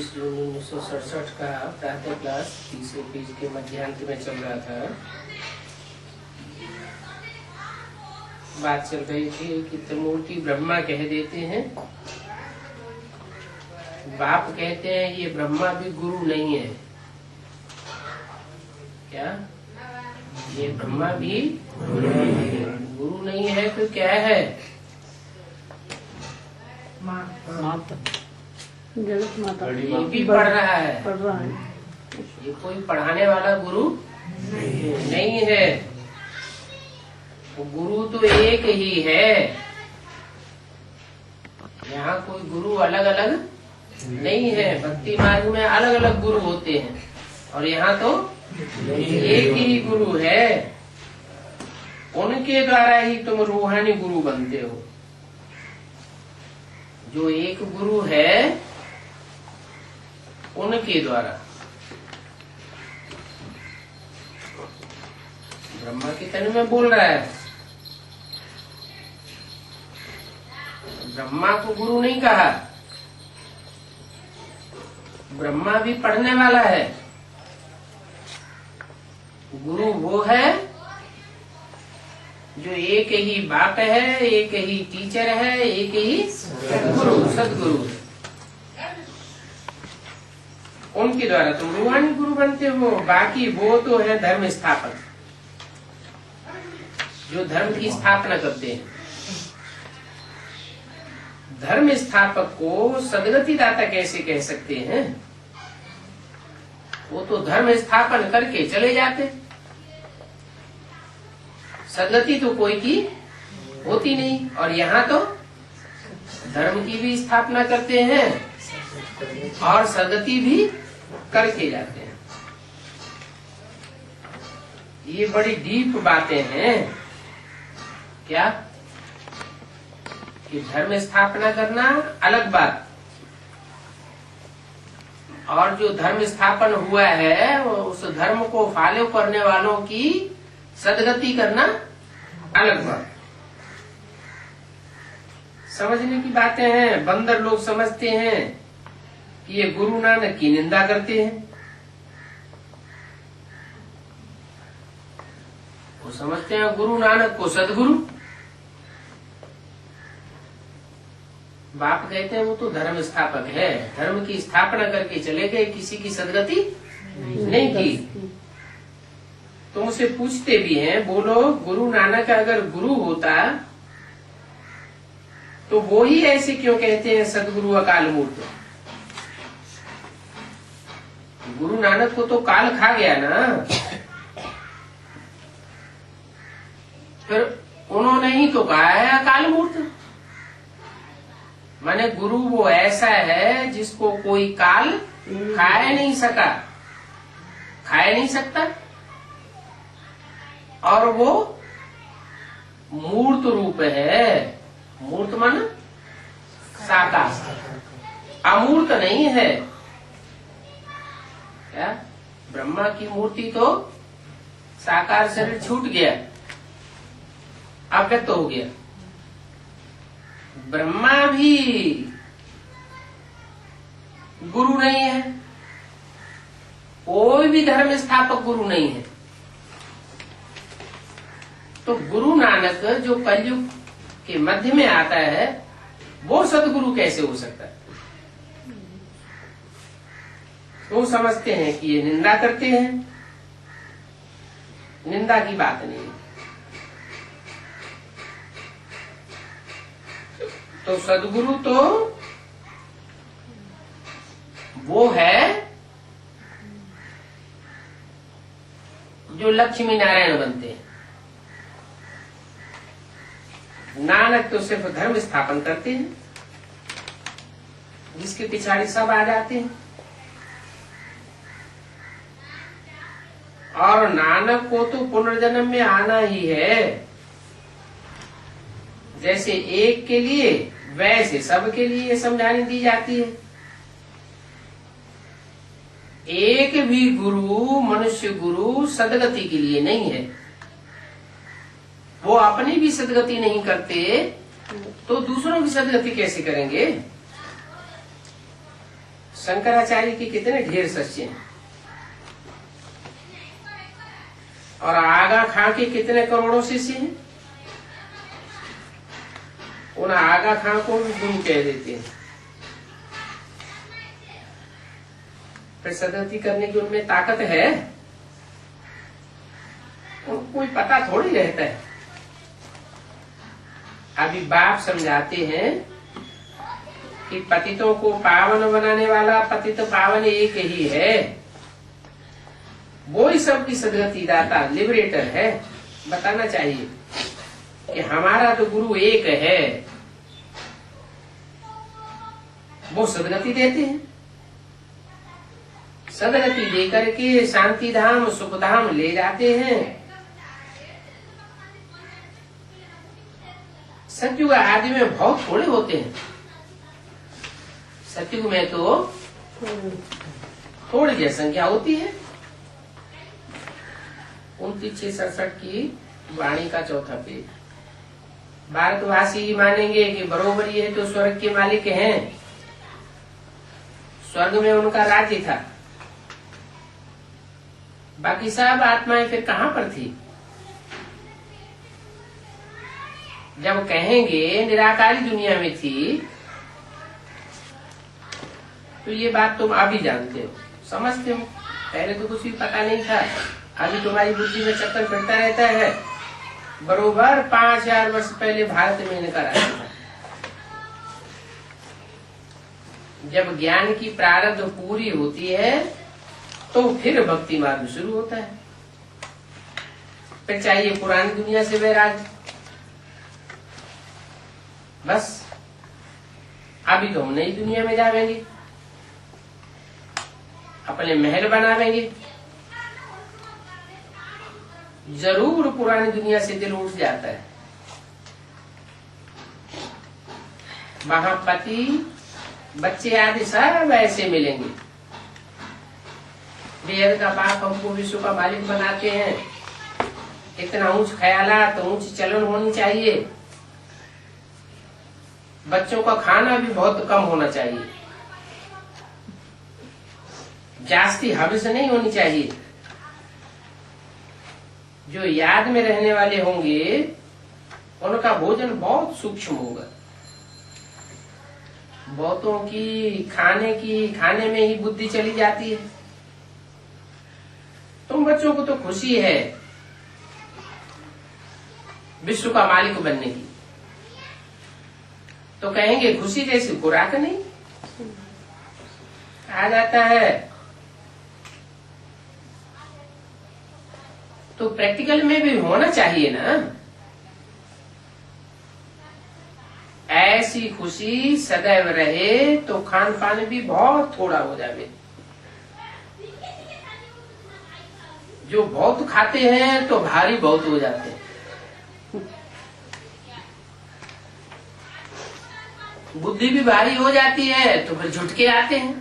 जून 1967 का प्रातः क्लास तीसरे पेज के मध्यांत में चल रहा था। बात चल रही थी कि त्रिमूर्ति ब्रह्मा कह देते हैं, बाप कहते हैं ये ब्रह्मा भी गुरु नहीं है। क्या ये ब्रह्मा भी गुरु नहीं है तो क्या है? जगत माता। ये भी पढ़ रहा है, ये कोई पढ़ाने वाला गुरु नहीं है। तो गुरु तो एक ही है, यहाँ कोई गुरु अलग अलग नहीं है। भक्ति मार्ग में अलग अलग गुरु होते हैं और यहाँ तो एक ही गुरु है। उनके द्वारा ही तुम रूहानी गुरु बनते हो। जो एक गुरु है उनके द्वारा। ब्रह्मा के तन में बोल रहा है, ब्रह्मा को गुरु नहीं कहा। ब्रह्मा भी पढ़ने वाला है। गुरु वो है जो एक ही बाप है, एक ही टीचर है, एक ही सदगुरु है। उनके द्वारा तुम रूहानी गुरु बनते हो। बाकी वो तो है धर्म स्थापक, जो धर्म की स्थापना करते हैं। धर्म स्थापक को सदगति दाता कैसे कह सकते हैं? वो तो धर्म स्थापन करके चले जाते। सदगति तो कोई की होती नहीं। और यहाँ तो धर्म की भी स्थापना करते हैं और सदगति भी करके जाते हैं। ये बड़ी डीप बातें हैं। क्या कि धर्म स्थापना करना अलग बात, और जो धर्म स्थापन हुआ है उस धर्म को फॉलो करने वालों की सदगति करना अलग बात। समझने की बातें हैं। बंदर लोग समझते हैं कि ये गुरु नानक की निंदा करते हैं। वो समझते हैं गुरु नानक को सदगुरु। बाप कहते हैं वो तो धर्म स्थापक है, धर्म की स्थापना करके चले गए, किसी की सदगति नहीं की। तो मुझसे पूछते भी हैं, बोलो गुरु नानक अगर गुरु होता तो वो ही ऐसे क्यों कहते हैं सदगुरु अकाल मूर्त? गुरु नानक को तो काल खा गया ना। फिर उन्होंने ही तो कहा है अकाल मूर्त। माने गुरु वो ऐसा है जिसको कोई काल खाए नहीं सका, खाए नहीं सकता, और वो मूर्त रूप है। मूर्त माना साकार, अमूर्त नहीं है। क्या ब्रह्मा की मूर्ति तो साकार शरीर छूट गया, अव्यक्त हो गया। ब्रह्मा भी गुरु नहीं है, कोई भी धर्म स्थापक गुरु नहीं है। तो गुरु नानक जो कलयुग के मध्य में आता है वो सदगुरु कैसे हो सकता है? तो समझते हैं कि ये निंदा करते हैं। निंदा की बात नहीं है। तो सदगुरु तो वो है जो लक्ष्मी नारायण बनते हैं। नानक तो सिर्फ धर्म स्थापन करते हैं, जिसके पिछाड़ी सब आ जाते हैं। और नानक को तो पुनर्जन्म में आना ही है। जैसे एक के लिए वैसे सबके लिए समझाने दी जाती है। एक भी गुरु, मनुष्य गुरु सदगति के लिए नहीं है। वो अपनी भी सदगति नहीं करते तो दूसरों की सदगति कैसे करेंगे? शंकराचार्य के कितने ढेर सच्चे हैं, और आगा खां के कितने करोड़ों शिष्य हैं। उन आगा खां को भी गुरु कह देते हैं। फिर सदगति करने की उनमें ताकत है, उनको कोई पता थोड़ी रहता है। अभी बाप समझाते हैं कि पतितों को पावन बनाने वाला पतित पावन एक ही है, वो ही सबकी सदगति दाता लिबरेटर है। बताना चाहिए कि हमारा तो गुरु एक है, वो सदगति देते हैं। सदगति देकर के शांति धाम सुख धाम ले जाते हैं। सतयुग आदि में बहुत थोड़े होते हैं। सतयुग में तो थोड़ी जनसंख्या होती है। 29-6-67 की वाणी का चौथा पेज। भारतवासी ही मानेंगे कि बरोबर ये तो स्वर्ग के मालिक हैं, स्वर्ग में उनका राज्य था, बाकी सब आत्माएं फिर कहाँ पर थी। जब कहेंगे निराकारी दुनिया में थी, तो ये बात तुम अभी जानते हो, समझते हो। पहले तो कुछ भी पता नहीं था। अभी तुम्हारी बुद्धि में चक्कर फिरता रहता है। बरोबर 5000 वर्ष पहले भारत में इनका राज्य था। जब ज्ञान की प्रारब्ध पूरी होती है तो फिर भक्ति मार्ग शुरू होता है। फिर चाहिए पुरानी दुनिया से वैराग्य। बस अभी तो हम नई दुनिया में जाएंगे, अपने महल बनावेंगे। जरूर पुरानी दुनिया से दिल उठ जाता है। वहां पति बच्चे आदि सब ऐसे मिलेंगे। बेहद का बाप हमको विश्व का मालिक बनाते हैं। इतना ऊंच ख्यालात, ऊंच चलन होनी चाहिए। बच्चों का खाना भी बहुत कम होना चाहिए। जास्ती हविस नहीं होनी चाहिए। जो याद में रहने वाले होंगे उनका भोजन बहुत सूक्ष्म होगा। बहुतों की खाने में ही बुद्धि चली जाती है। तुम बच्चों को तो खुशी है विश्व का मालिक बनने की, तो कहेंगे खुशी जैसी खुराक नहीं आ जाता है। तो प्रैक्टिकल में भी होना चाहिए ना। ऐसी खुशी सदैव रहे तो खान पान भी बहुत थोड़ा हो जाए। जो बहुत खाते हैं तो भारी बहुत हो जाते हैं। बुद्धि भी भारी हो जाती है तो फिर झुटके आते हैं।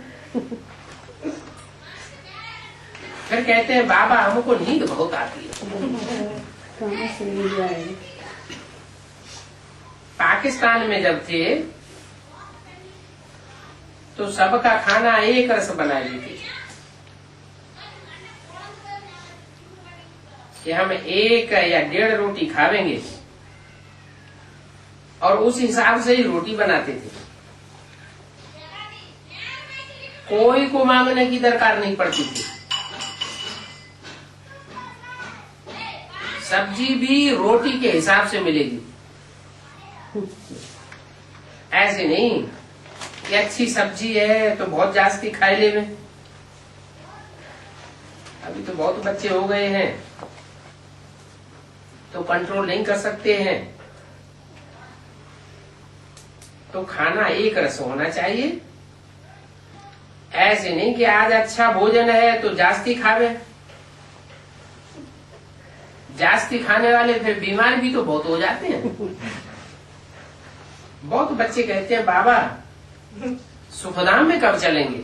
फिर कहते हैं बाबा हमको नींद बहुत आती है। पाकिस्तान में जब थे तो सबका खाना एक रस बना ली थी कि हम 1 या 1.5 रोटी खावेंगे, और उस हिसाब से ही रोटी बनाते थे। कोई को मांगने की दरकार नहीं पड़ती थी। सब्जी भी रोटी के हिसाब से मिलेगी। ऐसे नहीं कि अच्छी सब्जी है तो बहुत जास्ती खाए ले में। अभी तो बहुत बच्चे हो गए हैं तो कंट्रोल नहीं कर सकते हैं। तो खाना एक रस होना चाहिए। ऐसे नहीं कि आज अच्छा भोजन है तो जास्ती खावे। जास्ती खाने वाले फिर बीमार भी तो बहुत हो जाते हैं। बहुत बच्चे कहते हैं बाबा सुखधाम में कब चलेंगे।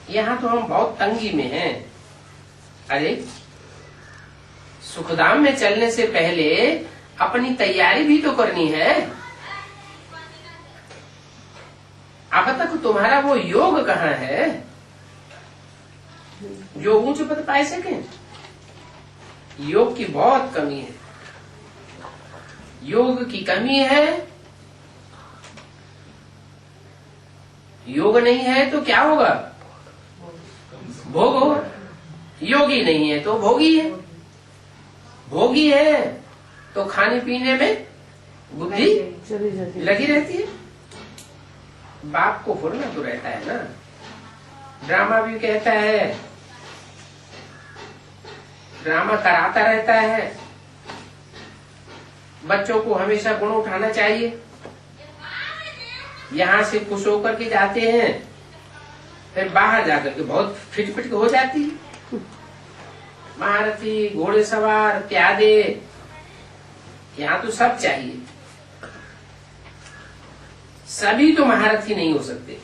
यहाँ तो हम बहुत तंगी में हैं। अरे सुखधाम में चलने से पहले अपनी तैयारी भी तो करनी है। अब तक तुम्हारा वो योग कहाँ है जो ऊंच पद पाए सके? योग की बहुत कमी है, योग की कमी है। योग नहीं है तो क्या होगा? भोग होगा। योगी नहीं है तो भोगी है, भोगी है तो खाने पीने में बुद्धि लगी रहती है। बाप को फुरना तो रहता है ना। ड्रामा भी कहता है, ड्रामा कराता रहता है। बच्चों को हमेशा गुण उठाना चाहिए। यहाँ से खुश होकर के जाते हैं, फिर बाहर जाकर के बहुत फिट हो जाती है। महारथी, घोड़े सवार, प्यादे, यहाँ तो सब चाहिए। सभी तो महारथी नहीं हो सकते।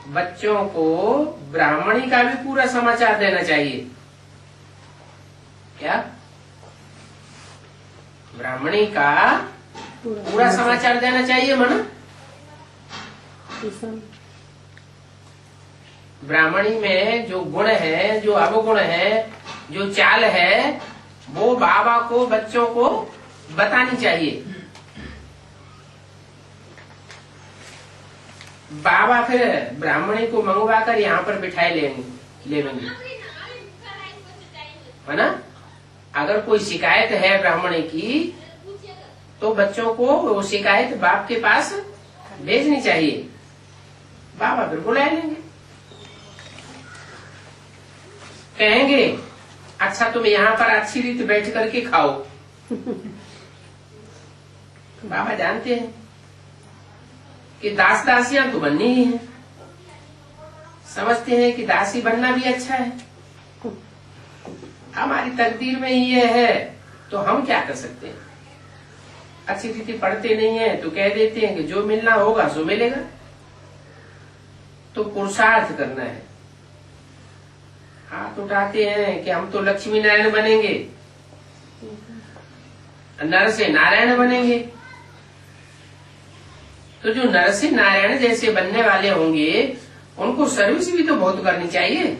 बच्चों को ब्राह्मणी का भी पूरा समाचार देना चाहिए। क्या? ब्राह्मणी का पूरा समाचार देना चाहिए मना। ब्राह्मणी में जो गुण है, जो अवगुण है, जो चाल है, वो बाबा को, बच्चों को बतानी चाहिए। बाबा फिर ब्राह्मणी को मंगवा कर यहाँ पर बिठाए लेंगे, है ना। अगर कोई शिकायत है ब्राह्मणी की तो बच्चों को वो शिकायत बाप के पास भेजनी चाहिए। बाबा फिर बुला लेंगे, कहेंगे अच्छा तुम यहाँ पर अच्छी रीत बैठ करके खाओ। बाबा जानते हैं कि दास दासियां तो बननी ही है, समझते हैं कि दासी बनना भी अच्छा है। हमारी तकदीर में ही ये है तो हम क्या कर सकते हैं। अच्छी रीति पढ़ते नहीं है तो कह देते हैं कि जो मिलना होगा सो मिलेगा। तो पुरुषार्थ करना है। हाथ उठाते हैं कि हम तो लक्ष्मी नारायण बनेंगे, नर से नारायण बनेंगे। तो जो नर से नारायण जैसे बनने वाले होंगे उनको सर्विस भी तो बहुत करनी चाहिए।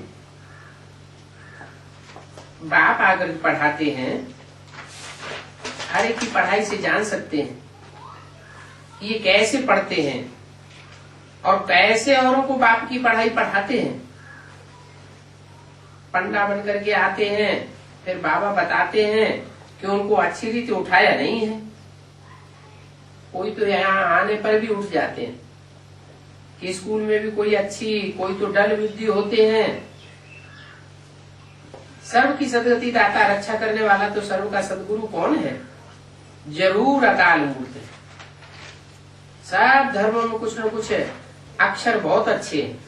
बाप आकर पढ़ाते हैं, हर एक की पढ़ाई से जान सकते हैं कि ये कैसे पढ़ते हैं और कैसे औरों को बाप की पढ़ाई पढ़ाते हैं। पंडा बन करके आते हैं, फिर बाबा बताते हैं कि उनको अच्छी रीति उठाया नहीं है। कोई तो यहाँ आने पर भी उठ जाते हैं कि स्कूल में भी कोई अच्छी, कोई तो डल विद्य होते हैं। सर्व की सदगति दाता, रक्षा करने वाला तो सर्व का सदगुरु कौन है? जरूर अकाल मूर्त है। सब धर्मों में कुछ न कुछ है, अक्षर बहुत अच्छे हैं।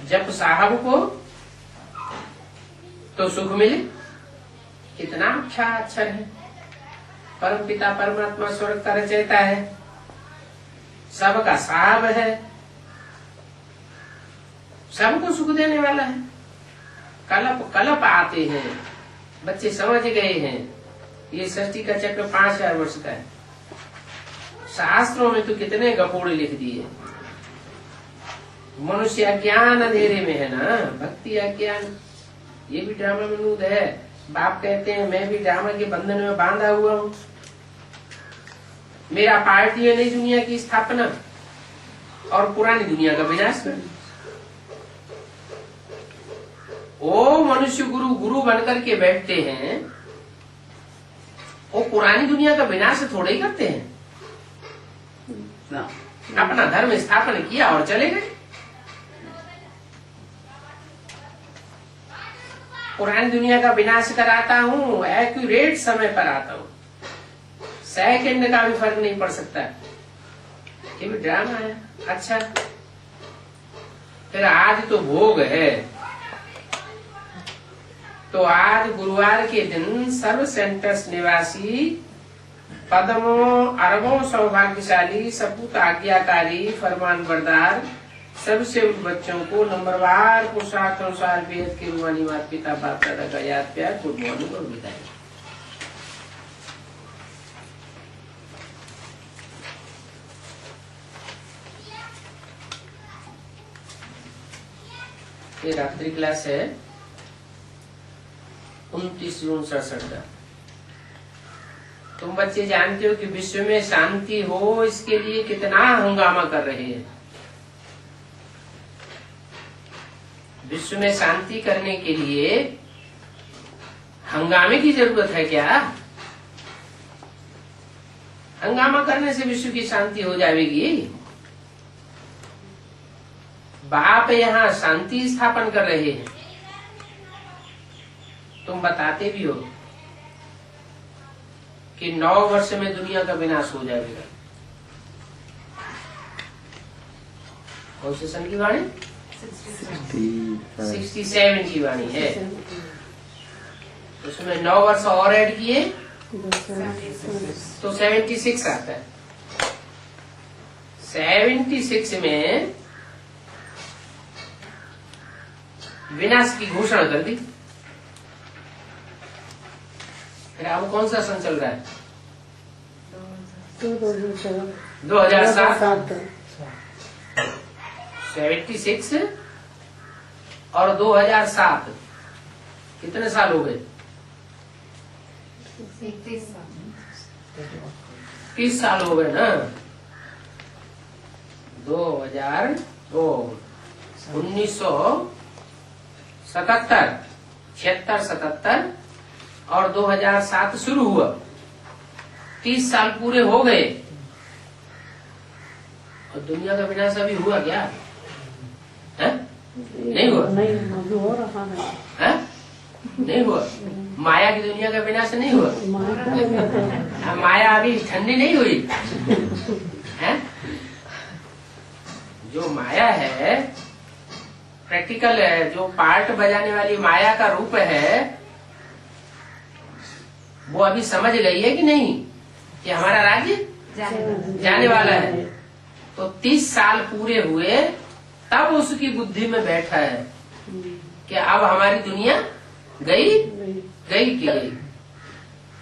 जब साहब को तो सुख मिले, कितना अच्छा अक्षर है। परम पिता परमात्मा स्वर्ग का रचयिता है, सबका साहब है, सबको सुख देने वाला है। कलप कलप आते हैं, बच्चे समझ गए हैं ये सृष्टि का चक्र 5000 वर्ष का है। शास्त्रों में तो कितने गपोड़े लिख दिए। मनुष्य अज्ञान अंधेरे में है ना, भक्ति अज्ञान, ये भी ड्रामा में नूद है। बाप कहते हैं मैं भी ड्रामा के बंधन में बांधा हुआ हूँ। मेरा पार्टी है नई दुनिया की स्थापना और पुरानी दुनिया का विनाश कर। वो मनुष्य गुरु गुरु बनकर के बैठते हैं, वो पुरानी दुनिया का विनाश थोड़े ही करते हैं ना। अपना धर्म स्थापन किया और चले गए। पुरानी दुनिया का विनाश कराता हूँ, एक्यूरेट समय पर आता हूँ, सेकंड का भी फर्क नहीं पड़ सकता। ये भी ड्रामा है। अच्छा, फिर आज तो भोग है, तो आज गुरुवार के दिन सर्व सेंटर्स निवासी पद्मों अरबों सौभाग्यशाली सपूत आज्ञाकारी फरमान बरदार सबसे बच्चों को नंबरवार पुरुषार्थ अनुसार बेहद के रूहानी माता पिता बाप दादा का याद प्यार गुड मॉर्निंग और विदाई। ये रात्रि क्लास है 29 जून 67 का। तुम बच्चे जानते हो कि विश्व में शांति हो इसके लिए कितना हंगामा कर रहे हैं। विश्व में शांति करने के लिए हंगामे की जरूरत है क्या? हंगामा करने से विश्व की शांति हो जाएगी? बाप यहाँ शांति स्थापन कर रहे हैं, तुम बताते भी हो कि 9 वर्ष में दुनिया का विनाश हो जाएगा। कौन से सन की वाणी? 67 की वाणी है। उसमें 9 वर्ष और ऐड किए तो 76 आता है। 76 में विनाश की घोषणा कर दी। फिर अब कौन सा सन चल रहा है? 2007। 76 और 2007 कितने साल हो गए? 30 साल हो गए ना। 1977, 76, 77 और 2007 शुरू हुआ। 30 साल पूरे हो गए और दुनिया का विनाश अभी हुआ क्या? है? नहीं हुआ। नहीं हो रहा है। नहीं हुआ। माया की दुनिया का विनाश नहीं हुआ। माया अभी ठंडी नहीं हुई है। जो माया है प्रैक्टिकल है, जो पार्ट बजाने वाली माया का रूप है, वो अभी समझ गई है कि नहीं कि हमारा राज्य जाने वाला है। तो 30 साल पूरे हुए तब उसकी बुद्धि में बैठा है कि अब हमारी दुनिया गई की गई।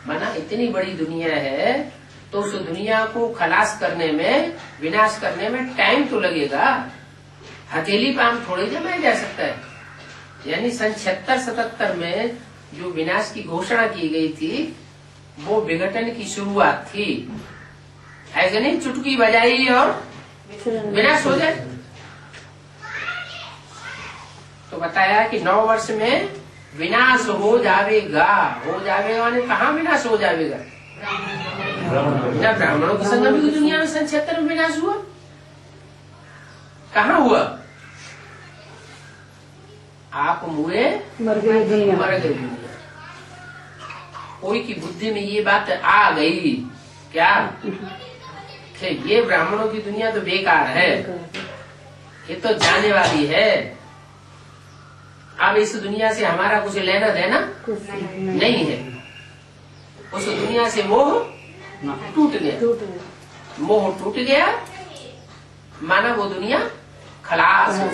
माना इतनी बड़ी दुनिया है तो उस दुनिया को खलास करने में, विनाश करने में टाइम तो लगेगा। हथेली पे आम थोड़ी जमाया जा सकता है। यानी सन 76-77 में जो विनाश की घोषणा की गई थी वो विघटन की शुरुआत थी। ऐसे नहीं चुटकी बजाई और विनाश हो जाए। तो बताया कि 9 वर्ष में विनाश हो जाएगा। हो जाएगा माने कहाँ विनाश हो जाएगा? जब ब्राह्मणों की संगम की दुनिया में सन 76 में विनाश हुआ, कहाँ हुआ? आप मुए मर गए दुनिया। कोई की बुद्धि में ये बात आ गई क्या कि ये ब्राह्मणों की दुनिया तो बेकार है, ये तो जाने वाली है, अब इस दुनिया से हमारा कुछ लेना देना नहीं है। उस दुनिया से मोह टूट गया। मोह टूट गया माना वो दुनिया खलास हो।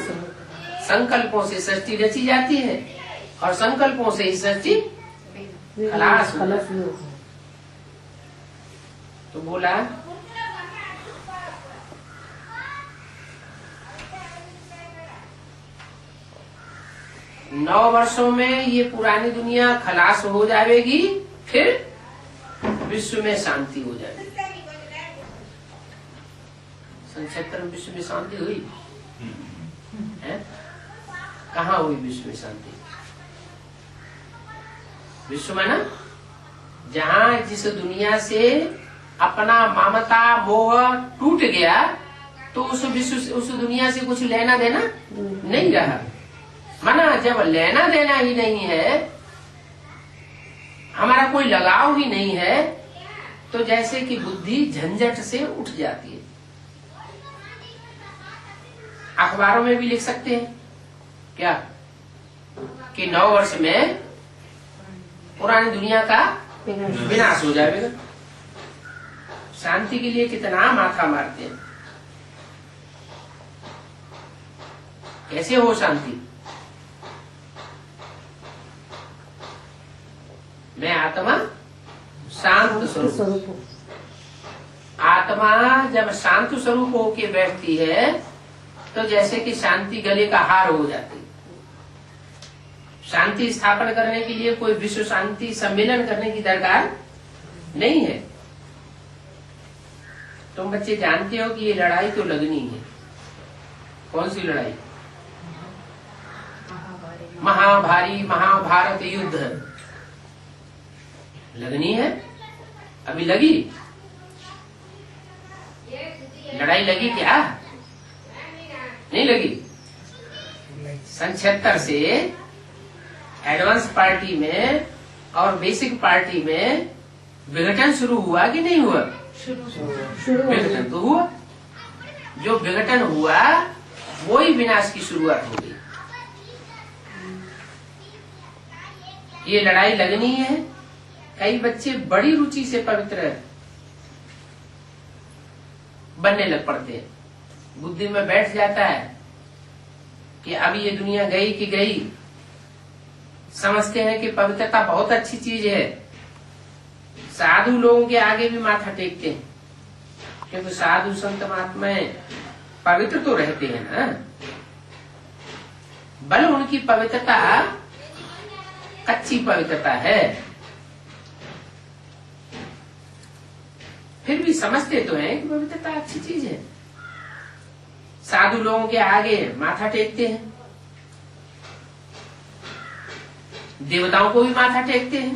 संकल्पों से सृष्टि रची जाती है और संकल्पों से ही सृष्टि खलास हो। तो बोला नौ वर्षों में ये पुरानी दुनिया खलास हो जाएगी, फिर विश्व में शांति हो जाएगी। सन 76 में विश्व में शांति हुई है? कहाँ हुई विश्व में शांति? विश्व में ना, जहाँ जिस दुनिया से अपना ममता मोह टूट गया तो उस दुनिया से कुछ लेना देना नहीं रहा। माना जब लेना देना ही नहीं है, हमारा कोई लगाव ही नहीं है, तो जैसे कि बुद्धि झंझट से उठ जाती है। अखबारों में भी लिख सकते हैं क्या कि 9 वर्ष में पुरानी दुनिया का विनाश हो जाएगा। शांति के लिए कितना माथा मारते हैं। कैसे हो शांति? मैं आत्मा शांत स्वरूप। आत्मा जब शांत स्वरूप होके बैठती है तो जैसे कि शांति गले का हार हो जाती है। शांति स्थापन करने के लिए कोई विश्व शांति सम्मेलन करने की दरकार नहीं है। तुम बच्चे जानते हो कि ये लड़ाई तो लगनी है। कौन सी लड़ाई? महाभारत युद्ध लगनी है। अभी लगी? लड़ाई लगी क्या? नहीं लगी। सन 76 से एडवांस पार्टी में और बेसिक पार्टी में विघटन शुरू हुआ कि नहीं हुआ? विघटन तो हुआ। जो विघटन हुआ वही विनाश की शुरुआत हो गई। ये लड़ाई लगनी है। कई बच्चे बड़ी रुचि से पवित्र बनने लग पड़ते हैं। बुद्धि में बैठ जाता है कि अब ये दुनिया गई कि गई। समझते हैं कि पवित्रता बहुत अच्छी चीज है। साधु लोगों के आगे भी माथा टेकते हैं, क्योंकि साधु संत महात्माएं पवित्र तो रहते हैं ना। बल उनकी पवित्रता कच्ची पवित्रता है, फिर भी समझते तो हैं कि पवित्रता अच्छी चीज है। साधु लोगों के आगे माथा टेकते हैं, देवताओं को भी माथा टेकते हैं।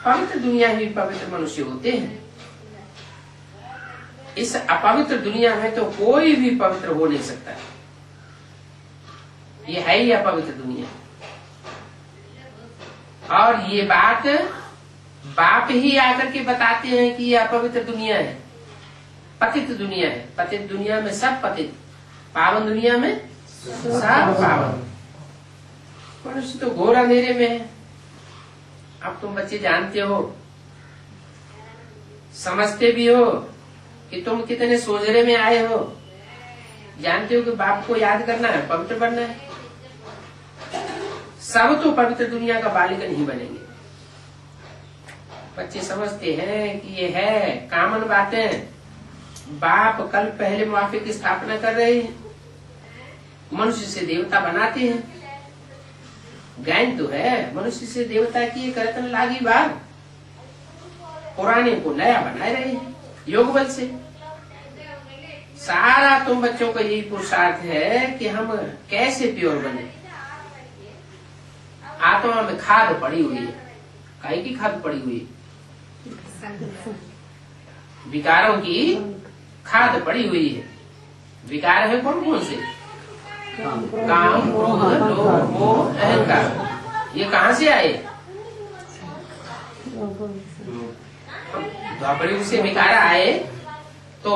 पवित्र दुनिया में पवित्र मनुष्य होते हैं। इस अपवित्र दुनिया में तो कोई भी पवित्र हो नहीं सकता। ये है ही अपवित्र दुनिया। और ये बात बाप ही आकर के बताते हैं कि ये अपवित्र दुनिया है, पतित दुनिया है। पतित दुनिया में सब पतित, पावन दुनिया में सब पावन। मनुष्य तो घोर अंधेरे में है। अब तुम बच्चे जानते हो, समझते भी हो कि तुम कितने सोजरे में आए हो। जानते हो कि बाप को याद करना है, पवित्र बनना है। सब तो पवित्र दुनिया का बालिक नहीं बनेंगे। बच्चे समझते हैं कि ये है कामन बातें। बाप कल पहले मुआफे की स्थापना कर रहे हैं, मनुष्य से देवता बनाते हैं। ज्ञान तो है, मनुष्य से देवता की एक रत्न लागी बात। पुराने को नया बना रहे हैं योग बल से। सारा तुम बच्चों का यही पुरुषार्थ है कि हम कैसे प्योर बने। आत्मा में खाद पड़ी हुई है। काहे की खाद पड़ी हुई है? विकारों की खाद पड़ी हुई है। विकार है कौन कौन से? काम, क्रोध, लोभ, मोह, अहंकार। ये कहाँ से आए? द्वापर से विकार आए तो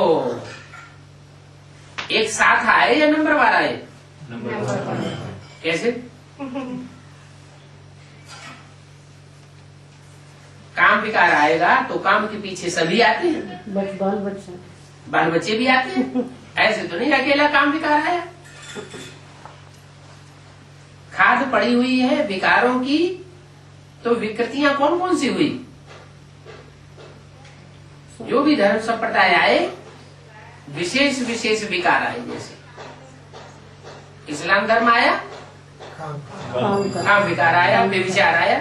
एक साथ आए या नंबर वार आए? कैसे? काम विकार आएगा तो काम के पीछे सभी आते हैं, बाल बच्चे भी आते हैं। ऐसे तो नहीं अकेला काम विकार आया। खाद पड़ी हुई है विकारों की, तो विकृतियां कौन कौन सी हुई? जो भी धर्म संप्रदाय आए, विशेष विशेष विकार आए। जैसे इस्लाम धर्म आया, काम विकार आया, व्यभिचार आया।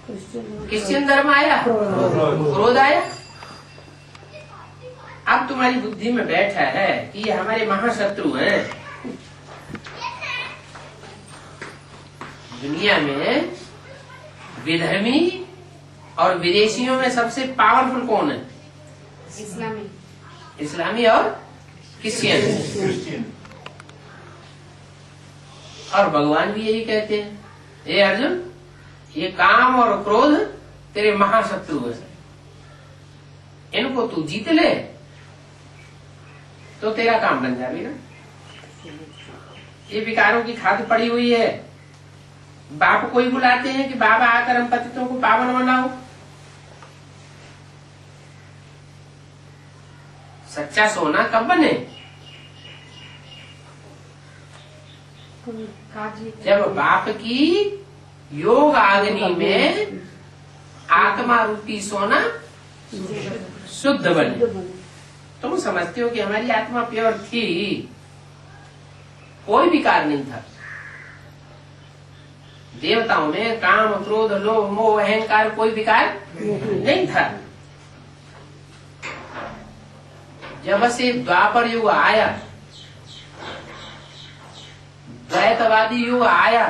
क्रिश्चियन धर्म आया, क्रोध आया। अब तुम्हारी बुद्धि में बैठा है कि ये हमारे महाशत्रु हैं। दुनिया में विधर्मी और विदेशियों में सबसे पावरफुल कौन है? इस्लामी और क्रिश्चियन। और भगवान भी यही कहते हैं, हे अर्जुन, ये काम और क्रोध तेरे महाशत्रु है। इनको तू जीत ले तो तेरा काम बन जाएगा। ये विकारों की खाद पड़ी हुई है। बाप को ही बुलाते हैं कि बाबा आकर हम पतितों को पावन बनाओ। सच्चा सोना कब बने? जब बाप की योग अग्नि में आत्मा रूपी सोना शुद्ध बने। तुम समझते हो कि हमारी आत्मा प्योर थी, कोई विकार नहीं था। देवताओं में काम, क्रोध, लोभ, मोह, अहंकार कोई विकार नहीं था। जब से द्वापर युग आया, द्वैतवादी युग आया,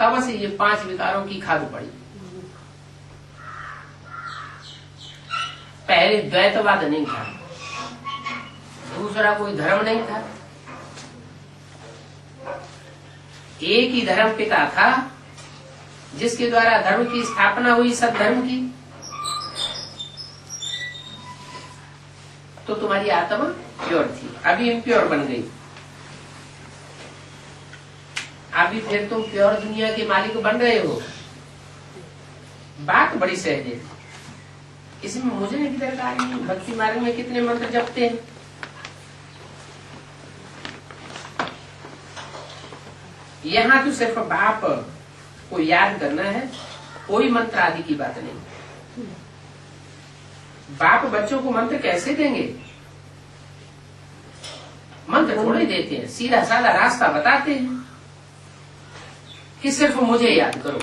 तब से ये 5 विकारों की खाद पड़ी। पहले द्वैतवाद नहीं था, दूसरा कोई धर्म नहीं था, एक ही धर्म पिता था जिसके द्वारा धर्म की स्थापना हुई, सद्धर्म की। तो तुम्हारी आत्मा प्योर थी, अभी इम्प्योर बन गई। अभी फिर तुम प्योर दुनिया के मालिक बन रहे हो। बात बड़ी सहज है, इसमें मुझे नहीं दरकार नहीं। भक्ति मार्ग में कितने मंत्र जपते हैं, यहाँ तो सिर्फ बाप को याद करना है, कोई मंत्र आदि की बात नहीं। बाप बच्चों को मंत्र कैसे देंगे? मंत्र थोड़े देते हैं, सीधा साधा रास्ता बताते हैं कि सिर्फ मुझे याद करो,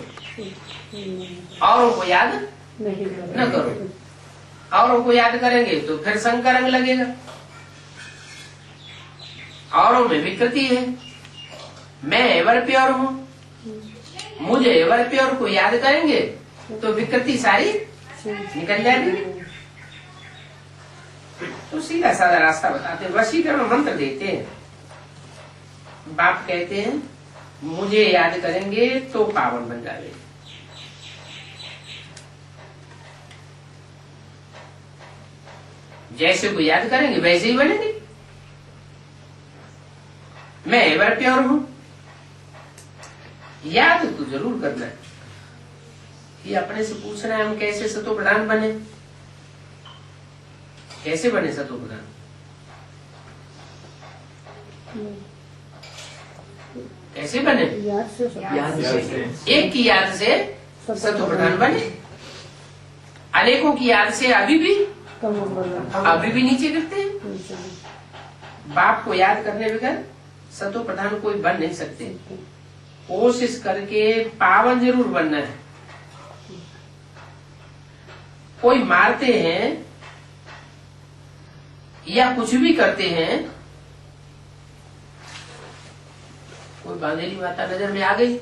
औरों को याद न करो। औरों को याद करेंगे तो फिर संग का रंग लगेगा, औरों में विकृति है। मैं एवर प्योर हूँ, मुझे एवर प्योर को याद करेंगे तो विकृति सारी निकल जाएगी। तो सीधा साधा रास्ता बताते हैं, वशीकरण मंत्र देते हैं। बाप कहते हैं मुझे याद करेंगे तो पावन बन जाएंगे। जैसे को याद करेंगे वैसे ही बनेंगे। मैं एवर प्योर हूं, याद तो जरूर करना है। ये अपने से पूछना है हम कैसे सतो प्रधान बने, कैसे बने सतो प्रधान? कैसे बने? याद से। एक की याद से सतो प्रधान बने, अनेकों की याद से अभी भी नीचे गिरते हैं। बाप को याद करने बगैर सतो प्रधान कोई बन नहीं सकते। कोशिश करके पावन जरूर बनना है। कोई मारते हैं या कुछ भी करते हैं, कोई बांधेली माता नजर में आ गई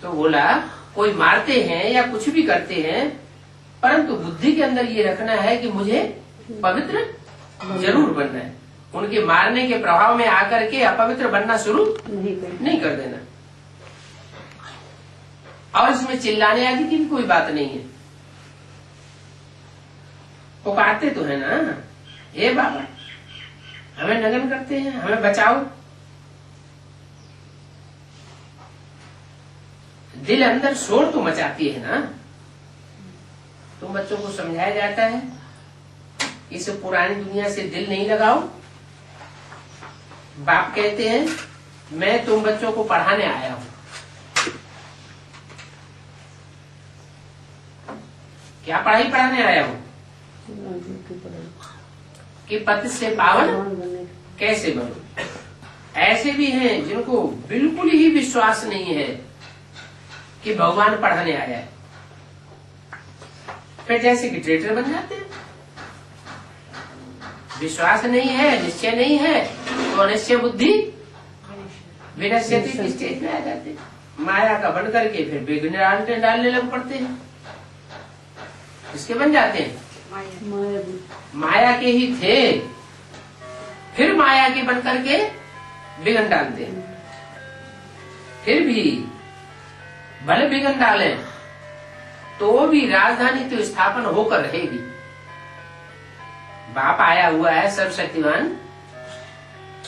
तो बोला कोई मारते हैं या कुछ भी करते हैं, परंतु बुद्धि के अंदर ये रखना है कि मुझे पवित्र जरूर बनना है। उनके मारने के प्रभाव में आकर के अपवित्र बनना शुरू नहीं कर देना। और इसमें चिल्लाने आदि की भी कोई बात नहीं है। पुकारते तो है ना, हे बाबा हमें नगन करते हैं, हमें बचाओ। दिल अंदर शोर तो मचाती है ना। तुम बच्चों को समझाया जाता है इस पुरानी दुनिया से दिल नहीं लगाओ। बाप कहते हैं मैं तुम बच्चों को पढ़ाने आया हूं। क्या पढ़ाई पढ़ाने आया हूं? कि पति से पावन कैसे बनो। ऐसे भी हैं जिनको बिल्कुल ही विश्वास नहीं है कि भगवान पढ़ाने आया है, फिर जैसे कि ट्रेटर बन जाते हैं। विश्वास नहीं है, निश्चय नहीं है तो अनिश्चय बुद्धि विनश्यति की स्टेज में आ जाते हैं। माया का बन करके फिर विघ्न डालने लग पड़ते हैं। किसके बन जाते हैं? माया के ही थे, फिर माया के बन करके विघ्न डालते हैं। फिर भी भले विघ्न डालें तो भी राजधानी तो स्थापन होकर रहेगी। बाप आया हुआ है सर्वशक्तिमान,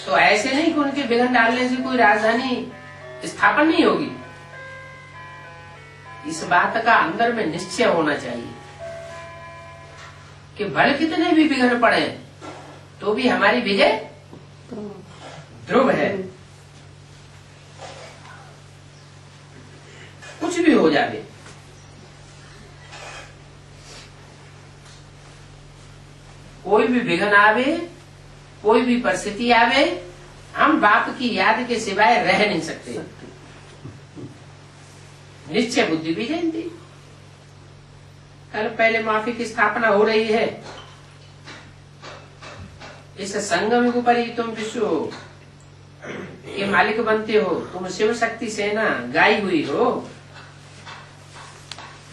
तो ऐसे नहीं कि उनके विघ्न डालने से कोई राजधानी स्थापन नहीं होगी। इस बात का अंदर में निश्चय होना चाहिए कि भले कितने भी विघ्न पड़े तो भी हमारी विजय ध्रुव है। कुछ भी हो जाए, कोई भी विघ्न आवे, कोई भी परिस्थिति आवे, हम बाप की याद के सिवाय रह नहीं सकते। निश्चय बुद्धि भी जयंती। कल पहले माफी की स्थापना हो रही है। इस संगम के ऊपर ही तुम विश्व के मालिक बनते हो। तुम शिव शक्ति सेना गाई हुई हो।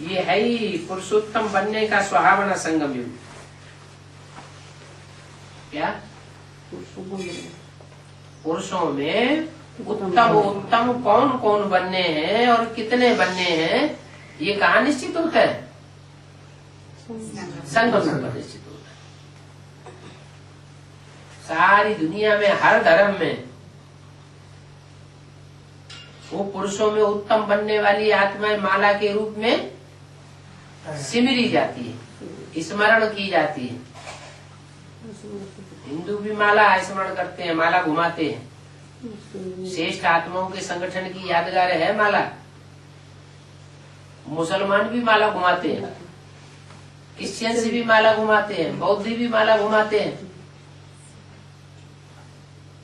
ये है ही पुरुषोत्तम बनने का सुहावना संगम युग। क्या पुरुषों में उत्तम उत्तम कौन कौन बनने हैं और कितने बनने हैं, ये कहाँ निश्चित होता है? संगम पर निश्चित होता है। सारी दुनिया में हर धर्म में वो पुरुषों में उत्तम बनने वाली आत्माएं माला के रूप में सिमरी जाती है, स्मरण की जाती है। हिंदू भी माला स्मरण करते हैं, माला घुमाते हैं। श्रेष्ठ आत्माओं के संगठन की यादगार है माला। मुसलमान भी माला घुमाते हैं, क्रिश्चियन भी माला घुमाते हैं, बौद्ध भी माला घुमाते हैं,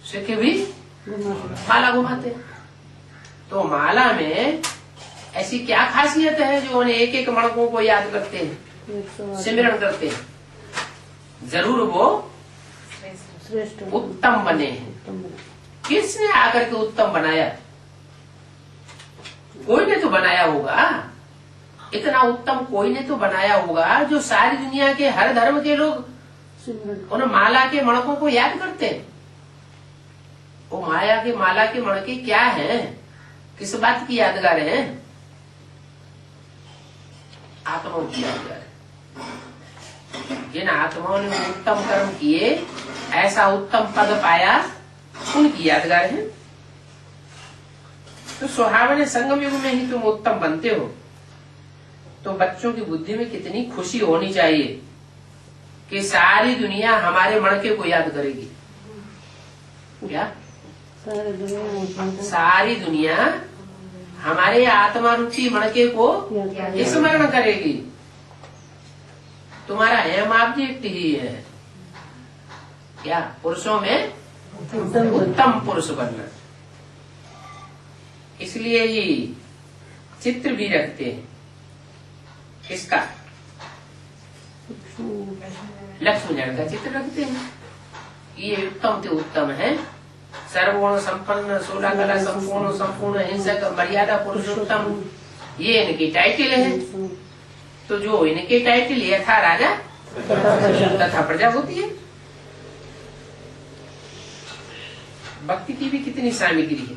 सिख भी माला घुमाते हैं। तो माला में ऐसी क्या खासियत है जो उन्हें एक एक मणकों को याद करते हैं, सिमरण करते हैं? जरूर वो उत्तम बने हैं। किसने आकर के उत्तम बनाया? कोई ने तो बनाया होगा। इतना उत्तम कोई ने तो बनाया होगा जो सारी दुनिया के हर धर्म के लोग उन माला के मणकों को याद करते हैं। वो माया के माला के मणके क्या हैं? किस बात की यादगार है? आत्माओं की यादगार है। जिन आत्माओं ने उत्तम कर्म किए, ऐसा उत्तम पद पाया, उनकी यादगार है। तो सुहावने संगम युग में ही तुम उत्तम बनते हो। तो बच्चों की बुद्धि में कितनी खुशी होनी चाहिए कि सारी दुनिया हमारे मणके को याद करेगी। क्या सारी दुनिया हमारे आत्मा रूपी मणके को स्मरण करेगी। तुम्हारा एम ऑब्जेक्ट ही है क्या? पुरुषों में उत्तम पुरुष बनना। इसलिए ही चित्र भी रखते हैं। किसका? लक्ष्मी नारायण का चित्र रखते हैं। ये उत्तम से उत्तम है, सर्वगुण संपन्न, 16 कला संपूर्ण, संपूर्ण हिंसक, मर्यादा पुरुषोत्तम, ये इनकी टाइटल है। तो जो इनके टाइटल यथा राजा तथा प्रजा होती है। भक्ति की भी कितनी सामग्री है।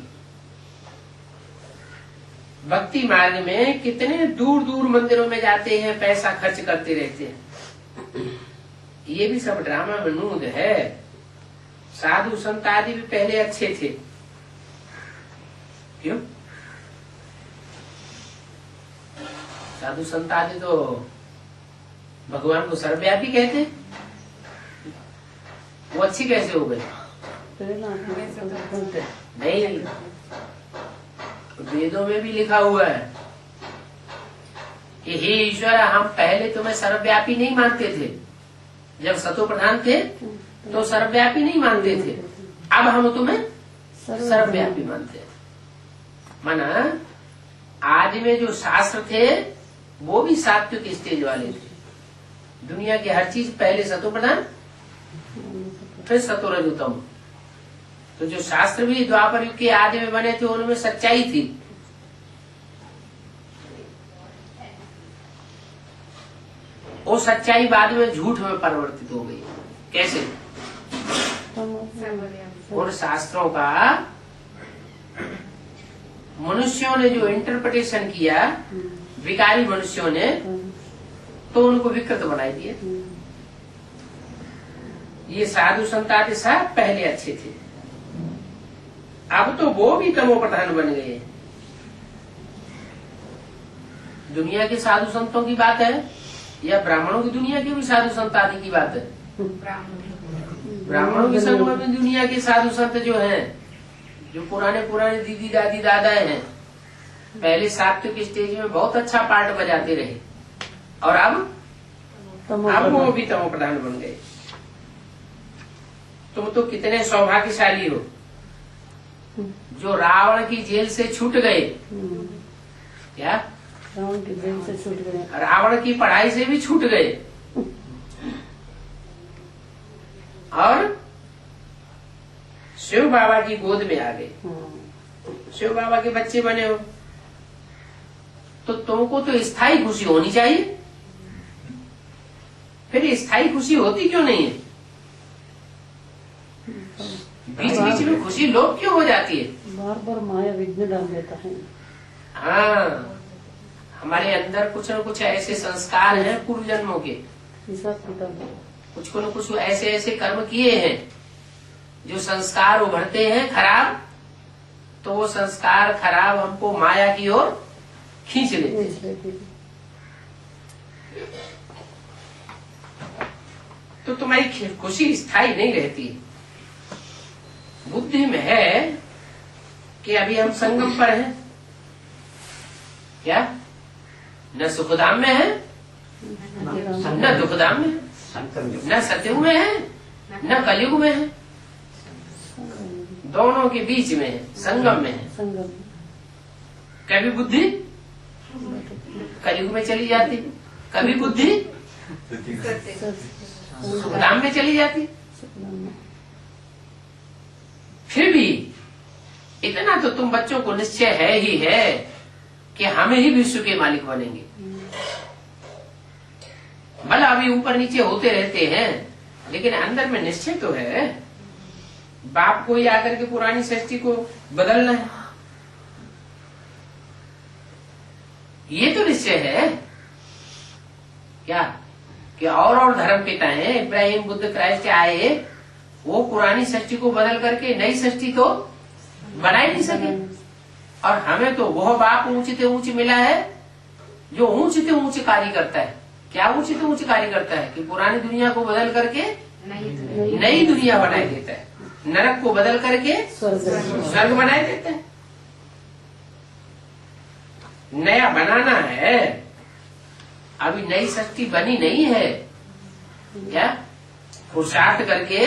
भक्ति मार्ग में कितने दूर दूर मंदिरों में जाते हैं, पैसा खर्च करते रहते हैं। ये भी सब ड्रामा में नूद है। साधु संत आदि भी पहले अच्छे थे। क्यों? साधु संत आदि तो भगवान को सर्वव्यापी कहते, वो अच्छी कैसे हो गए? नहीं, वेदों में भी लिखा हुआ है कि हे ईश्वर, हम पहले तुम्हें सर्वव्यापी नहीं मानते थे। जब सतो प्रधान थे तो सर्वव्यापी नहीं मानते थे, अब हम तुम्हें सर्वव्यापी मानते हैं। माना आदि में जो शास्त्र थे वो भी सात्विक स्टेज वाले थे। दुनिया की हर चीज पहले सतो प्रधान, फिर सतो रजोतम। तो जो शास्त्र भी द्वापर युग के आदि में बने थे उनमें सच्चाई थी। वो सच्चाई बाद में झूठ में परिवर्तित हो गई। कैसे? उन शास्त्रों का मनुष्यों ने जो इंटरप्रिटेशन किया, विकारी मनुष्यों ने, तो उनको विकृत बना दिया। ये साधु संत आदि सब पहले अच्छे थे, अब तो वो भी तमो प्रधान बन गए। दुनिया के साधु संतों की बात है या ब्राह्मणों की दुनिया के भी साधु संत आदि की बात है? ब्राह्मणों की संग में दुनिया के साधु संत जो हैं, जो पुराने पुराने दीदी दादी दादा हैं, पहले सात्विक स्टेज में बहुत अच्छा पार्ट बजाते रहे और अब वो भी तमो प्रधान बन गए। तुम तो कितने सौभाग्यशाली हो जो रावण की जेल से छूट गए। क्या? रावण की जेल से छूट गए, रावण की पढ़ाई से भी छूट गए और शिव बाबा की गोद में आ गए। शिव बाबा के बच्चे बने हो तो तुमको तो स्थायी खुशी होनी चाहिए। फिर स्थायी खुशी होती क्यों नहीं है? बीच बीच में खुशी लोप क्यों हो जाती है? बार बार माया विघ्न डाल देता है। हाँ, हमारे अंदर कुछ न कुछ ऐसे संस्कार हैं पूर्व जन्मों के, हिसाब किताब कुछ न कुछ ऐसे ऐसे कर्म किए हैं जो संस्कार उभरते हैं खराब, तो वो संस्कार खराब हमको माया की ओर खींच लेते हैं। तो तुम्हारी खुशी स्थायी नहीं रहती। बुद्धि में है कि अभी हम संगम पर हैं। क्या? न सुखधाम में है न दुखधाम में है, न सतयुग में है न कलयुग में है, दोनों के बीच में है, संगम में है। संगम कभी बुद्धि कलयुग में चली जाती, कभी बुद्धि सुखधाम में चली जाती। फिर भी इतना तो तुम बच्चों को निश्चय है ही है कि हमें ही विश्व के मालिक बनेंगे। भला अभी ऊपर नीचे होते रहते हैं, लेकिन अंदर में निश्चय तो है। बाप को ही आकर के पुरानी सृष्टि को बदलना है, ये तो निश्चय है। क्या कि और धर्म पिता हैं, इब्राहिम, बुद्ध, क्राइस्ट आए, वो पुरानी सृष्टि को बदल करके नई सृष्टि तो बना ही नहीं सके। और हमें तो वह बाप ऊंचे से ऊंचे मिला है जो ऊंचे से ऊंचे कार्य करता है। क्या ऊंचे से ऊंचे कार्य करता है? कि पुरानी दुनिया को बदल करके नई दुनिया बनाए देता है, नरक को बदल करके स्वर्ग बनाए देता है। नया बनाना है, अभी नई सृष्टि बनी नहीं है। क्या? पुरुषार्थ करके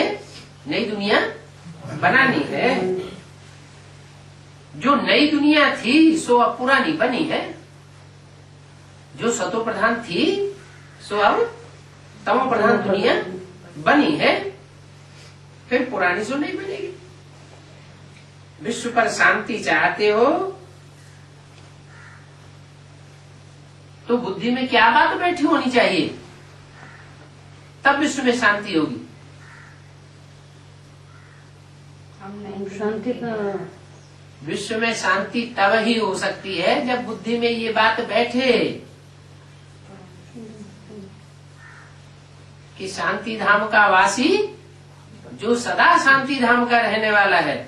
नई दुनिया बनानी है। जो नई दुनिया थी सो अब पुरानी बनी है, जो सतो प्रधान थी सो अब तमो प्रधान दुनिया बनी है। फिर पुरानी सो नहीं बनेगी। विश्व पर शांति चाहते हो तो बुद्धि में क्या बात बैठी होनी चाहिए, तब विश्व में शांति होगी। शांति का विश्व में शांति तब ही हो सकती है जब बुद्धि में ये बात बैठे कि शांति धाम का वासी जो सदा शांति धाम का रहने वाला है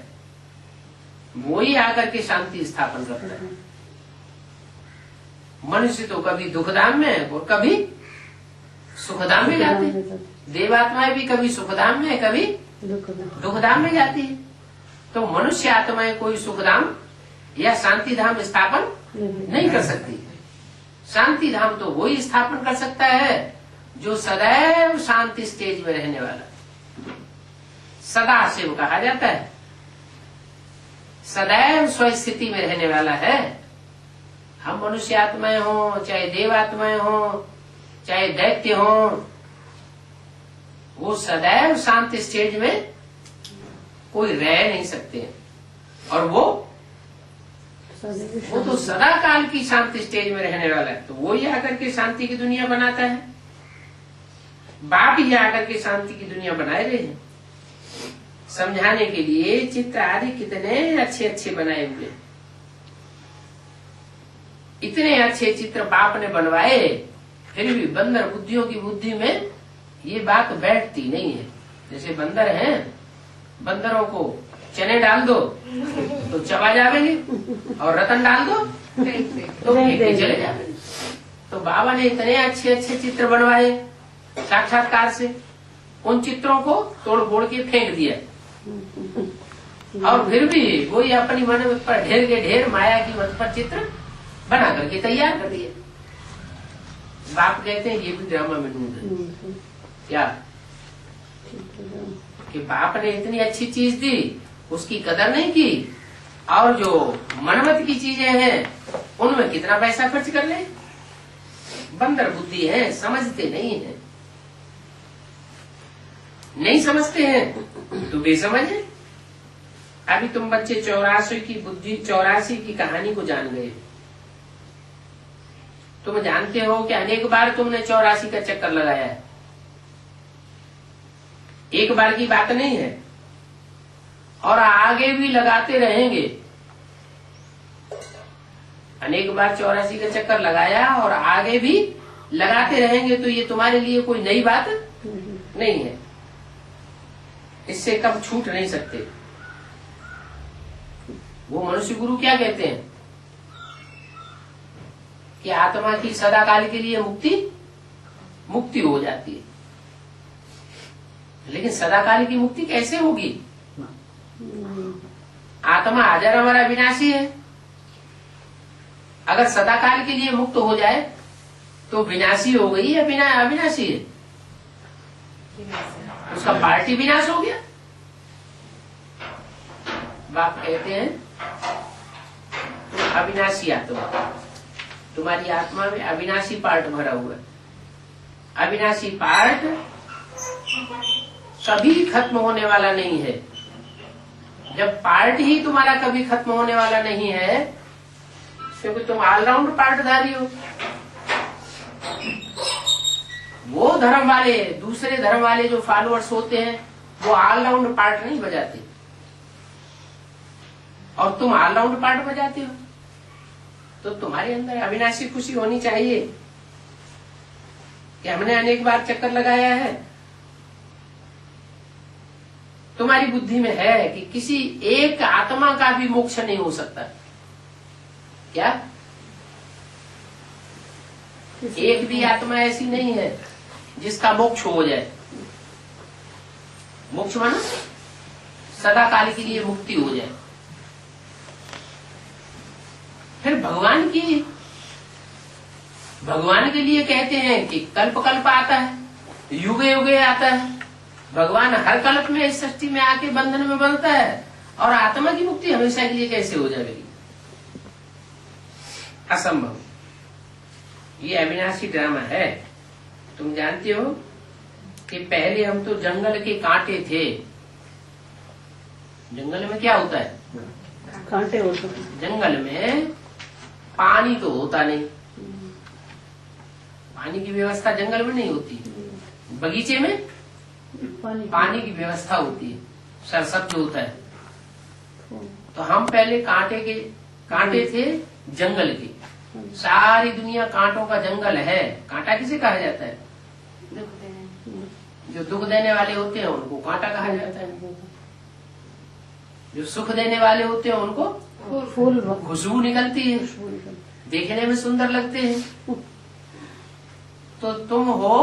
वो ही आकर के शांति स्थापन करता है। मनुष्य तो कभी दुखधाम में और कभी सुखधाम में जाते हैं। देवात्माएं भी कभी सुखधाम में कभी दुखधाम में जाती है। तो मनुष्य आत्माएं कोई सुखधाम या शांति धाम स्थापन नहीं कर सकती। शांति धाम तो वही स्थापन कर सकता है जो सदैव शांति स्टेज में रहने वाला। सदा शिव कहा जाता है, सदैव स्वस्थिति में रहने वाला है। हम मनुष्य आत्माएं हो, चाहे देव आत्माएं हो, चाहे दैत्य हो, वो सदैव शांति स्टेज में कोई रह नहीं सकते। और वो तो सदा काल की शांति स्टेज में रहने वाला है। तो वो ही आकर के शांति की दुनिया बनाता है। बाप ही आकर के शांति की दुनिया बनाए रहे हैं। समझाने के लिए चित्र आदि कितने अच्छे अच्छे बनाए हुए, इतने अच्छे चित्र बाप ने बनवाए, फिर भी बंदर बुद्धियों की बुद्धि में ये बात बैठती नहीं है। जैसे बंदर हैं, बंदरों को चने डाल दो तो चबा जावेंगे और रतन डाल दो तो फेंकते चले जावेंगे। तो बाबा ने इतने अच्छे अच्छे चित्र बनवाए साक्षात्कार से, उन चित्रों को तोड़ फोड़ के फेंक दिया। और फिर भी वही अपनी मन पर ढेर के ढेर माया की मत पर चित्र बना करके तैयार कर दिए। बाप कहते हैं ये भी ड्रामा में ढूंढ है। क्या कि बाप ने इतनी अच्छी चीज दी, उसकी कदर नहीं की, और जो मनमत की चीजें हैं उनमें कितना पैसा खर्च कर ले। बंदर बुद्धि है, समझते नहीं है। नहीं समझते हैं तो बेसमझ है। अभी तुम बच्चे 84 की बुद्धि, 84 की कहानी को जान गए। तुम जानते हो कि अनेक बार तुमने 84 का चक्कर लगाया है, एक बार की बात नहीं है, और आगे भी लगाते रहेंगे। अनेक बार 84 का चक्कर लगाया और आगे भी लगाते रहेंगे, तो ये तुम्हारे लिए कोई नई बात नहीं है। इससे कब छूट नहीं सकते। वो मनुष्य गुरु क्या कहते हैं कि आत्मा की सदाकाल के लिए मुक्ति हो जाती है। लेकिन सदाकाल की मुक्ति कैसे होगी? आत्मा अजर अमर अविनाशी है। अगर सदाकाल के लिए मुक्त हो जाए तो विनाशी हो गई या बिना अविनाशी है? उसका पार्टी विनाश हो गया। बाप कहते हैं अविनाशी आत्मा, तुम्हारी आत्मा में अविनाशी पार्ट भरा हुआ है। अविनाशी पार्ट कभी खत्म होने वाला नहीं है। जब पार्ट ही तुम्हारा कभी खत्म होने वाला नहीं है, क्योंकि तुम ऑलराउंड पार्टधारी हो। वो धर्म वाले, दूसरे धर्म वाले जो फॉलोअर्स होते हैं, वो ऑलराउंड पार्ट नहीं बजाते, और तुम ऑलराउंड पार्ट बजाते हो। तो तुम्हारे अंदर अविनाशी खुशी होनी चाहिए कि हमने अनेक बार चक्कर लगाया है। तुम्हारी बुद्धि में है कि किसी एक आत्मा का भी मोक्ष नहीं हो सकता। क्या एक भी आत्मा ऐसी नहीं है जिसका मोक्ष हो जाए? मोक्ष माना सदाकाल के लिए मुक्ति हो जाए। फिर भगवान के लिए कहते हैं कि कल्प कल्प आता है, युगे युगे आता है। भगवान हर कल्प में इस सृष्टि में आके बंधन में बनता है, और आत्मा की मुक्ति हमेशा के लिए कैसे हो जाएगी? असंभव। ये अविनाशी ड्रामा है। तुम जानते हो कि पहले हम तो जंगल के कांटे थे। जंगल में क्या होता है? कांटे होते हैं। जंगल में पानी तो होता नहीं, पानी की व्यवस्था जंगल में नहीं होती। बगीचे में पानी की व्यवस्था होती है, सरसब्ज होता है। तो हम पहले कांटे थे जंगल के। सारी दुनिया कांटों का जंगल है। कांटा किसे कहा जाता है? जो दुख देने वाले होते हैं उनको कांटा कहा जाता है। जो सुख देने वाले होते हैं उनको फूल खुशबू निकलती है, देखने में सुंदर लगते हैं। तो तुम हो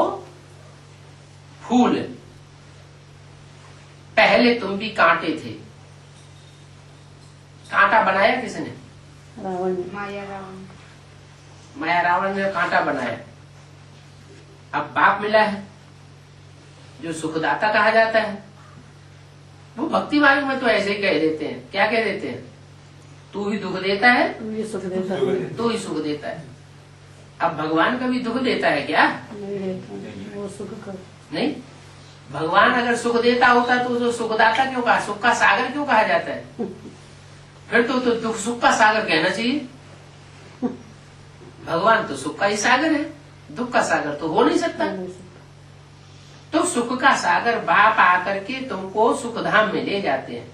फूल। पहले तुम भी कांटे थे। कांटा बनाया किसने? रावण। माया रावण ने कांटा बनाया। अब बाप मिला है जो सुखदाता कहा जाता है। वो भक्ति मार्ग में तो ऐसे ही कह देते हैं। क्या कह देते हैं? तू ही दुख देता है, तू ही सुख देता है। तू ही सुख देता है। अब भगवान कभी दुख देता है क्या? नहीं देता, वो सुख का नहीं। भगवान अगर सुख देता होता तो जो सुखदाता क्यों कहा? सुख का सागर क्यों कहा जाता है? फिर तो दुख सुख का सागर कहना चाहिए। भगवान तो सुख का ही सागर है, दुख का सागर तो हो नहीं सकता। तो सुख का सागर बाप आकर के तुमको सुख धाम में ले जाते हैं।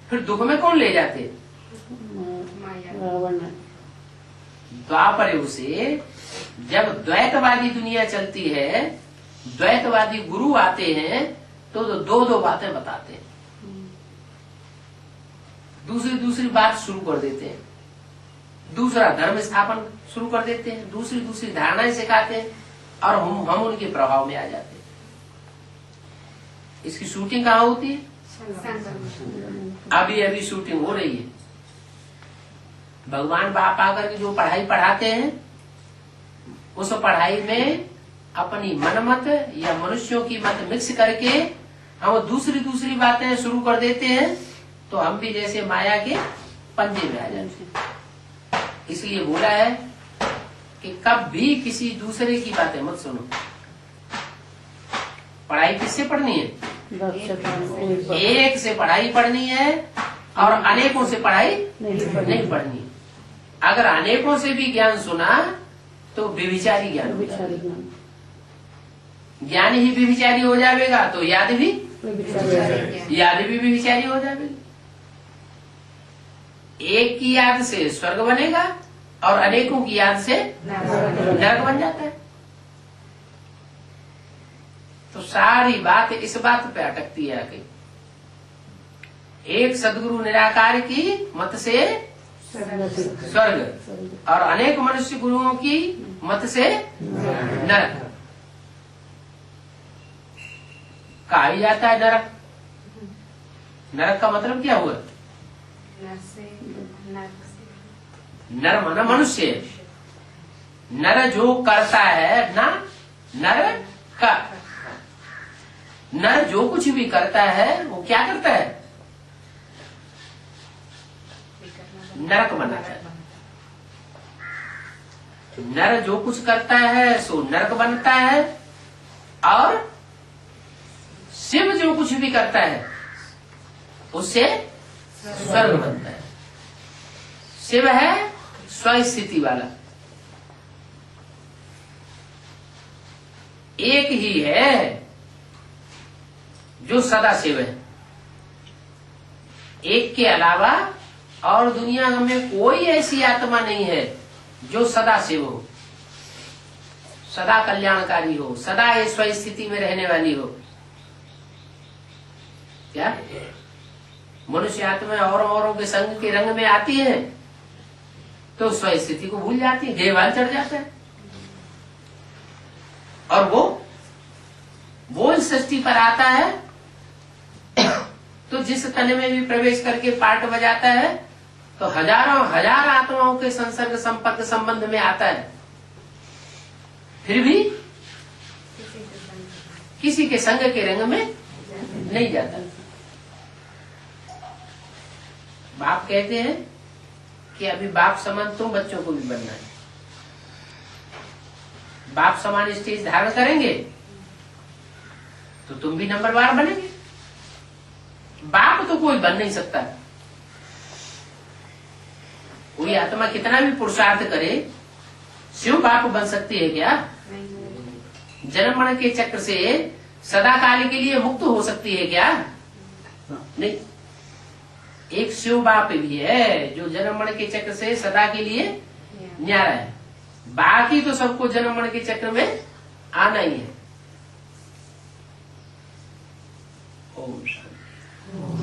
फिर दुख में कौन ले जाते हैं? रावण। द्वापर युग से जब द्वैतवादी दुनिया चलती है, द्वैतवादी गुरु आते हैं तो दो बातें बताते हैं, दूसरी बात शुरू कर देते हैं, दूसरा धर्म स्थापन शुरू कर देते हैं, दूसरी धारणाएं सिखाते हैं, और हम उनके प्रभाव में आ जाते हैं। इसकी शूटिंग कहाँ होती है? अभी शूटिंग हो रही है। भगवान बाप आकर के जो पढ़ाई पढ़ाते हैं, उस पढ़ाई में अपनी मनमत या मनुष्यों की मत मिक्स करके हम दूसरी बातें शुरू कर देते हैं। तो हम भी जैसे माया के पंजे में आ जाते हैं। इसलिए बोला है कि कभी किसी दूसरे की बातें मत सुनो। पढ़ाई किससे पढ़नी है? एक से पढ़ाई पढ़नी है और अनेकों से पढ़ाई नहीं पढ़नी है। अगर अनेकों से भी ज्ञान सुना तो व्यभिचारी ज्ञान हो जाएगा। ज्ञान ही व्यभिचारी हो जाएगा तो याद भी व्यभिचारी हो जाएगी। एक की याद से स्वर्ग बनेगा और अनेकों की याद से नरक बन जाता है। तो सारी बात इस बात पे अटकती है कि एक सदगुरु निराकार की मत से स्वर्ग और अनेक मनुष्य गुरुओं की मत से नरक। कहा ही जाता है नरक। नरक का मतलब क्या हुआ? नर माना मनुष्य। नर जो करता है ना, नर का नर जो कुछ भी करता है वो क्या करता है? नरक बनाता है। नर जो कुछ करता है सो नरक बनता है और शिव जो कुछ भी करता है उससे स्वर्ग बनता है। शिव है स्वस्थिति वाला। एक ही है जो सदा शिव है। एक के अलावा और दुनिया में कोई ऐसी आत्मा नहीं है जो सदा शिव हो, सदा कल्याणकारी हो, सदा ये स्वस्थिति में रहने वाली हो। क्या मनुष्य आत्मा औरों के संग के रंग में आती है तो स्वस्थिति को भूल जाती है, देहभान चढ़ जाता है और वो इस सृष्टि पर आता है तो जिस तन में भी प्रवेश करके पार्ट बजाता है तो हजारों हजार आत्माओं के संसर्ग संपर्क संबंध में आता है, फिर भी किसी के संग के रंग में नहीं जाता। बाप कहते हैं कि अभी बाप समान तुम बच्चों को भी बनना है। बाप समान स्टेज धारण करेंगे तो तुम भी नंबरवार बनेंगे। बाप तो कोई बन नहीं सकता। कोई आत्मा कितना भी पुरुषार्थ करे, शिव बाप बन सकती है क्या? जन्म मरण के चक्र से सदा काल के लिए मुक्त हो सकती है क्या? नहीं। एक शिव बाप भी है जो जन्म मरण के चक्र से सदा के लिए न्यारा है। बाकी तो सबको जन्म मरण के चक्र में आना ही है। ओम शांति।